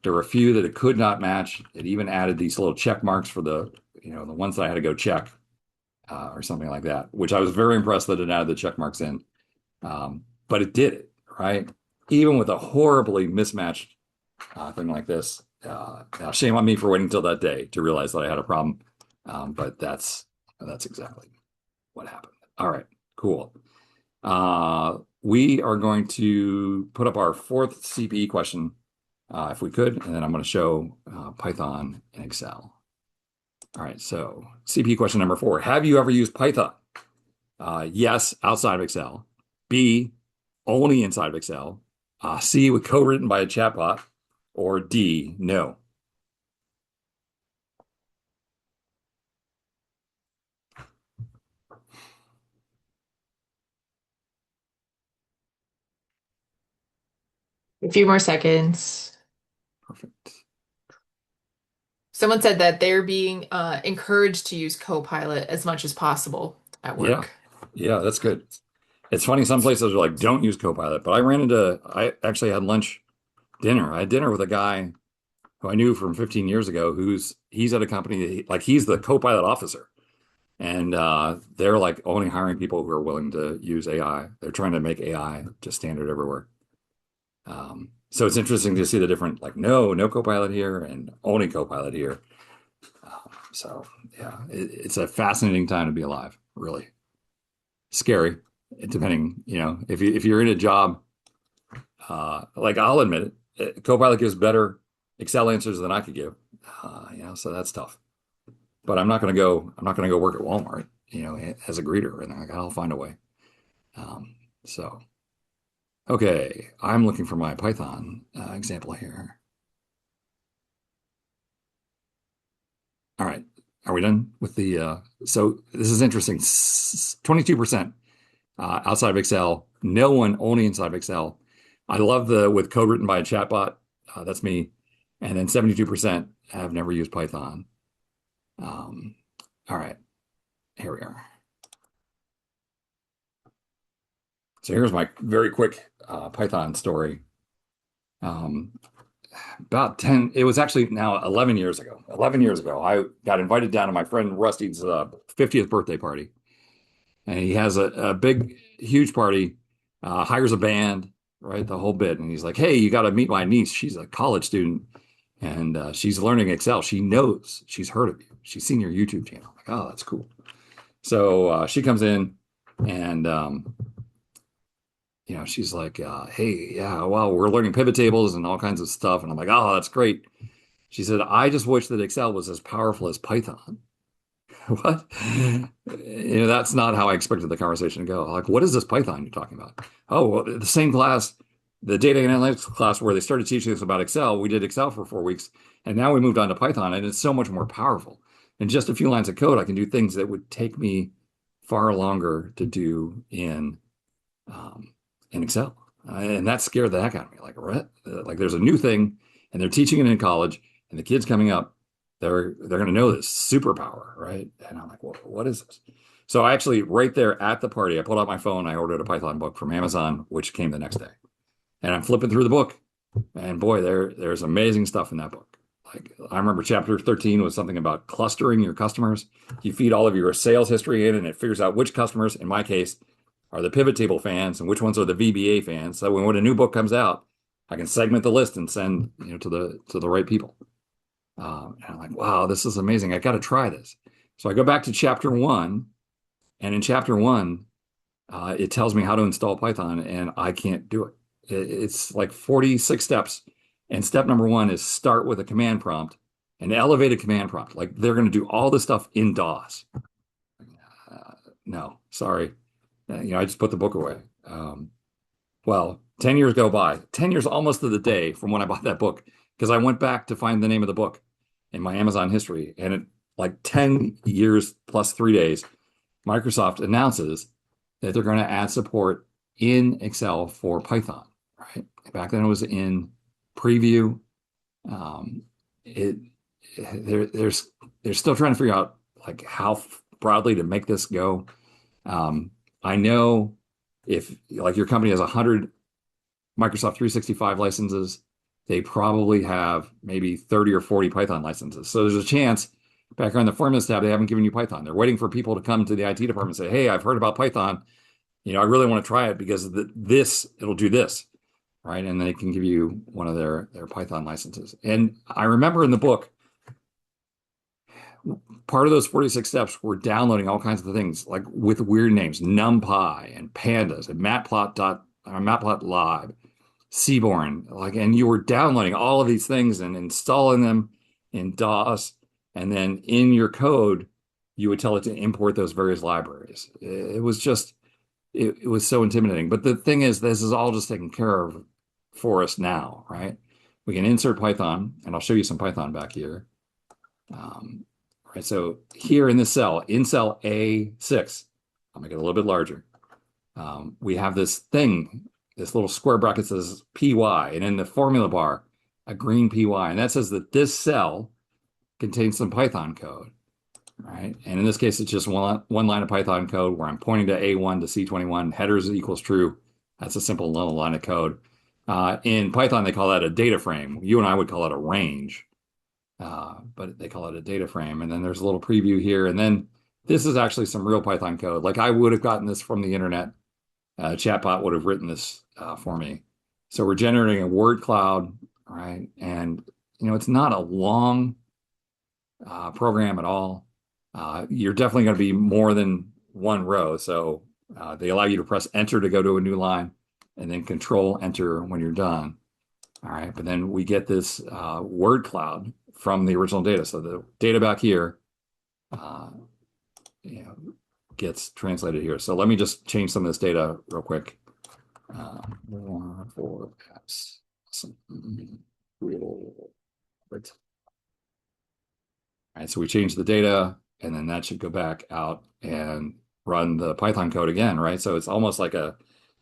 S1: There were a few that it could not match. It even added these little check marks for the ones that I had to go check or something like that, which I was very impressed that it added the check marks in. But it did it, right? Even with a horribly mismatched thing like this. Shame on me for waiting until that day to realize that I had a problem. But that's exactly what happened. All right, cool. We are going to put up our fourth CPE question if we could, and then I'm going to show Python in Excel. All right, so CPE question number 4. Have you ever used Python? Yes, outside of Excel. B, only inside of Excel. C, with code written by a chatbot. Or D, no.
S2: A few more seconds.
S1: Perfect.
S2: Someone said that they're being encouraged to use Copilot as much as possible at work.
S1: Yeah, that's good. It's funny, some places are like, don't use Copilot, but I actually had dinner. I had dinner with a guy who I knew from 15 years ago, he's at a company, he's the Copilot officer. And they're like only hiring people who are willing to use AI. They're trying to make AI just standard everywhere. So it's interesting to see the different, no Copilot here and only Copilot here. So yeah, it's a fascinating time to be alive, really. Scary, depending, if you're in a job, I'll admit it, Copilot gives better Excel answers than I could give, so that's tough. But I'm not going to go work at Walmart, as a greeter or anything. I'll find a way. So, okay, I'm looking for my Python example here. All right, are we done with the? So this is interesting. 22% outside of Excel. No one only inside of Excel. I love with code written by a chatbot. That's me. And then 72% have never used Python. All right, here we are. So here's my very quick Python story. It was actually now 11 years ago. 11 years ago, I got invited down to my friend Rusty's 50th birthday party. And he has a big, huge party, hires a band, right, the whole bit. And he's like, hey, you got to meet my niece. She's a college student, and she's learning Excel. She knows, she's heard of you. She's seen your YouTube channel. I'm like, oh, that's cool. So she comes in, and she's like, hey, yeah, well, we're learning pivot tables and all kinds of stuff. And I'm like, oh, that's great. She said, I just wish that Excel was as powerful as Python. What? That's not how I expected the conversation to go. Like, what is this Python you're talking about? Oh, well, the same class, the data analytics class where they started teaching us about Excel, we did Excel for 4 weeks, and now we moved on to Python, and it's so much more powerful. In just a few lines of code, I can do things that would take me far longer to do in Excel. And that scared the heck out of me. Like, what? Like, there's a new thing, and they're teaching it in college, and the kids coming up, they're going to know this superpower, right? And I'm like, well, what is this? So I actually, right there at the party, I pulled out my phone, I ordered a Python book from Amazon, which came the next day. And I'm flipping through the book, and boy, there's amazing stuff in that book. Like, I remember chapter 13 was something about clustering your customers. You feed all of your sales history in, and it figures out which customers, in my case, are the pivot table fans and which ones are the VBA fans. So when a new book comes out, I can segment the list and send to the right people. And I'm like, wow, this is amazing. I got to try this. So I go back to chapter one, and in chapter one, it tells me how to install Python, and I can't do it. It's like 46 steps. And step number one is start with a command prompt, an elevated command prompt. Like they're going to do all this stuff in DOS. Uh, no, sorry. I just put the book away. Well, 10 years go by, 10 years almost to the day from when I bought that book, because I went back to find the name of the book in my Amazon history. And it, like 10 years plus 3 days, Microsoft announces that they're going to add support in Excel for Python, right? Back then it was in preview. Um, it there's they're still trying to figure out like how broadly to make this go. I know if like your company has 100 Microsoft 365 licenses, they probably have maybe 30 or 40 Python licenses. So there's a chance back on the Formulas tab, they haven't given you Python. They're waiting for people to come to the IT department and say, hey, I've heard about Python. I really want to try it because it'll do this, right? And they can give you one of their Python licenses. And I remember in the book, part of those 46 steps were downloading all kinds of things like with weird names, NumPy and Pandas and Matplotlib, Seaborn, and you were downloading all of these things and installing them in DOS, and then in your code, you would tell it to import those various libraries. It was just, it was so intimidating. But the thing is, this is all just taken care of for us now, right? We can insert Python, and I'll show you some Python back here. Right, so here in this cell, in cell A6, I'll make it a little bit larger. We have this thing, this little square bracket says PY, and in the formula bar, a green PY, and that says that this cell contains some Python code, right? And in this case, it's just one line of Python code where I'm pointing to A1 to C21, headers equals true. That's a simple little line of code. In Python, they call that a data frame. You and I would call it a range, but they call it a data frame. And then there's a little preview here. And then this is actually some real Python code. Like I would have gotten this from the internet. Chatbot would have written this for me. So we're generating a word cloud, right? And it's not a long program at all. You're definitely going to be more than one row. So they allow you to press enter to go to a new line and then control enter when you're done. All right. But then we get this word cloud from the original data. So the data back here, gets translated here. So let me just change some of this data real quick. For apps. Right. All right, so we change the data, and then that should go back out and run the Python code again, right? So it's almost like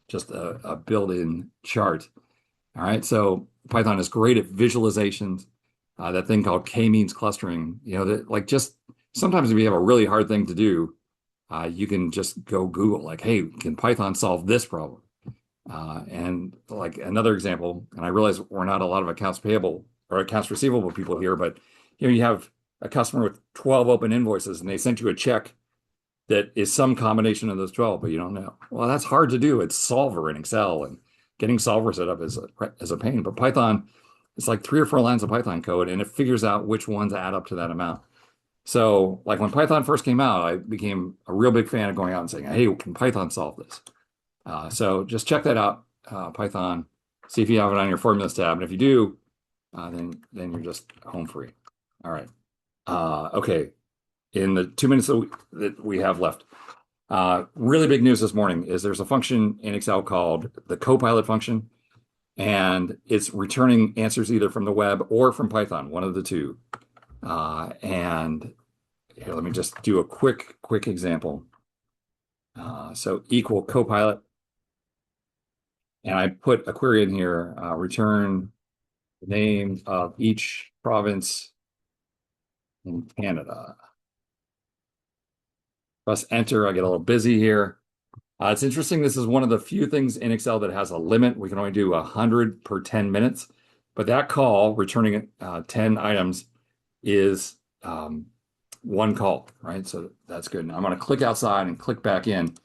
S1: just a built-in chart. All right, so Python is great at visualizations. That thing called k-means clustering, that just sometimes if you have a really hard thing to do, you can just go Google, like, hey, can Python solve this problem? And like another example, and I realize we're not a lot of accounts payable or accounts receivable people here, but you have a customer with 12 open invoices and they sent you a check that is some combination of those 12, but you don't know. Well, that's hard to do. It's solver in Excel, and getting solver set up is a pain. But Python, it's like 3 or 4 lines of Python code, and it figures out which ones add up to that amount. So like when Python first came out, I became a real big fan of going out and saying, hey, can Python solve this? So just check that out, Python, see if you have it on your formulas tab. And if you do, then you're just home free. All right. Okay. In the 2 minutes that we have left, really big news this morning is there's a function in Excel called the Copilot function, and it's returning answers either from the web or from Python, one of the two. And here, let me just do a quick example. So equal Copilot, and I put a query in here, return the name of each province in Canada. Press enter. I get a little busy here. It's interesting. This is one of the few things in Excel that has a limit. We can only do 100 per 10 minutes, but that call returning 10 items is one call, right? So that's good. Now I'm going to click outside and click back in.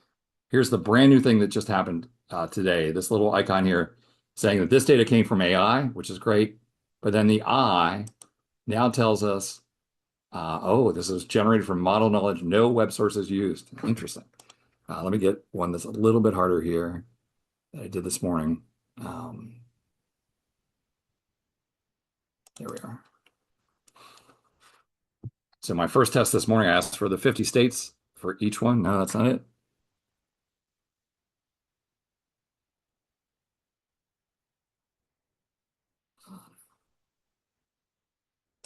S1: Here's the brand new thing that just happened today. This little icon here saying that this data came from AI, which is great. But then the I now tells us, oh, this is generated from model knowledge, no web sources used. Interesting. Let me get one that's a little bit harder here that I did this morning. There we are. So my first test this morning, I asked for the 50 states for each one. No, that's not it.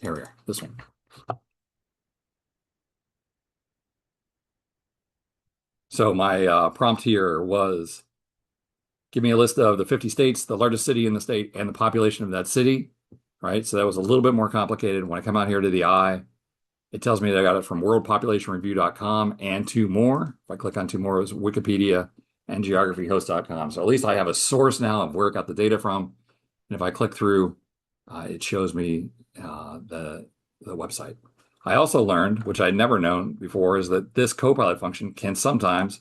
S1: Here we are, this one. So my prompt here was, give me a list of the 50 states, the largest city in the state, and the population of that city, right? So that was a little bit more complicated. When I come out here to the I, it tells me that I got it from worldpopulationreview.com and two more. If I click on two more, it was Wikipedia and geographyhost.com. So at least I have a source now of where it got the data from. And if I click through, it shows me the website. I also learned, which I'd never known before, is that this Copilot function can sometimes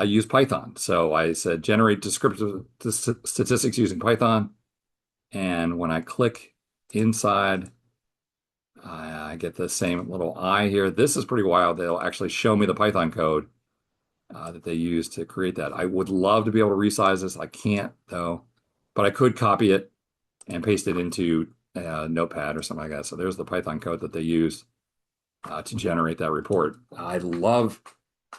S1: use Python. So I said, generate descriptive statistics using Python. And when I click inside, I get the same little I here. This is pretty wild. They'll actually show me the Python code that they use to create that. I would love to be able to resize this. I can't, though, but I could copy it and paste it into Notepad or something like that. So there's the Python code that they use to generate that report. I love,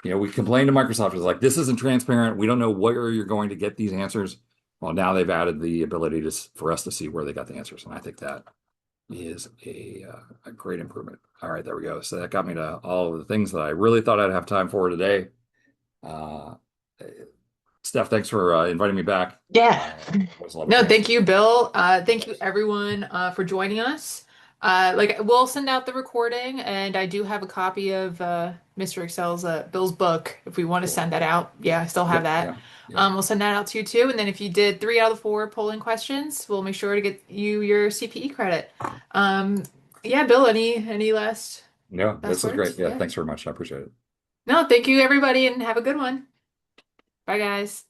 S1: we complained to Microsoft. It's like, this isn't transparent. We don't know where you're going to get these answers. Well, now they've added the ability for us to see where they got the answers. And I think that is a great improvement. All right, there we go. So that got me to all of the things that I really thought I'd have time for today. Steph, thanks for inviting me back.
S2: Yeah.
S1: It was a lot of
S2: No,
S1: fun.
S2: thank you, Bill. Thank you everyone for joining us. Like we'll send out the recording, and I do have a copy of MrExcel's Bill's book if we want to
S1: Cool.
S2: send that out. Yeah, I still have
S1: Yep,
S2: that.
S1: yeah, yeah.
S2: We'll send that out to you too. And then if you did 3 out of the 4 polling questions, we'll make sure to get you your CPE credit. Yeah, Bill, any
S1: No,
S2: last
S1: this is great.
S2: words?
S1: Yeah,
S2: Yeah.
S1: thanks very much. I appreciate it.
S2: No, thank you everybody, and have a good one. Bye, guys.